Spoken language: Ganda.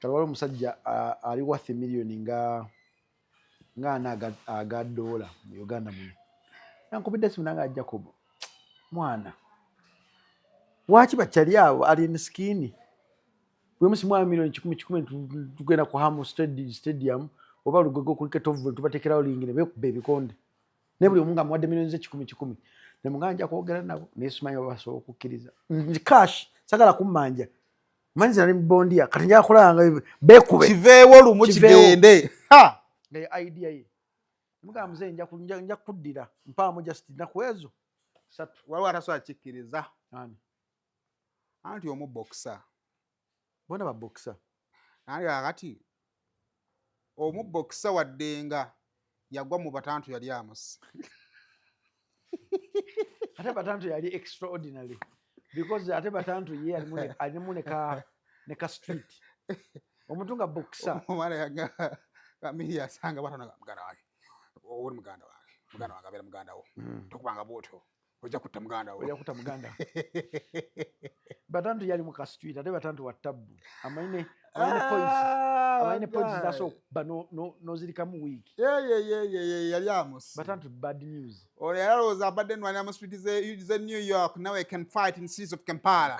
kalwala omusajja ali worth million nga aga dola mu Uganda muno. Nankubidde simu nange Jacob mwana waki bakyali abo ali miskini bwe musimu milioni 10 tugenda ku Hamu Stadium oba Lugogo Cricket Oval tubatekerawo lingine bekuba ebikonde ne buli omunga muwadde milioni 10 ne muganja kwogera nabo nesumanya babasobola okukkiriza cash sagala kummanja manzi ne bondia kati nja kulanga bekube kiveewo lumu kigende ha ne idea ye muga mzee nja kuddira mpaamu just nakwezo satu waliwo atasobola kikkiriza ani anti omu boxer bona ba boxer nali akati omu boxer waddenga yagwa mu batantu yali amusi ate batantu yali extraordinary because ate batantu ye alimu ne ka street omuntu nga boxer omwana yaga kamili yasanga batana muganda wake oli muganda wake abera muganda wo tokubanga bwoto ojja kutta muganda batantu yali mu ka street ate batantu wa tabu amaine points zaso nozirikamu week yali amusi batantu bad news oli yaloza abadde nwana mu street ze New York now I can fight in cities of Kampala.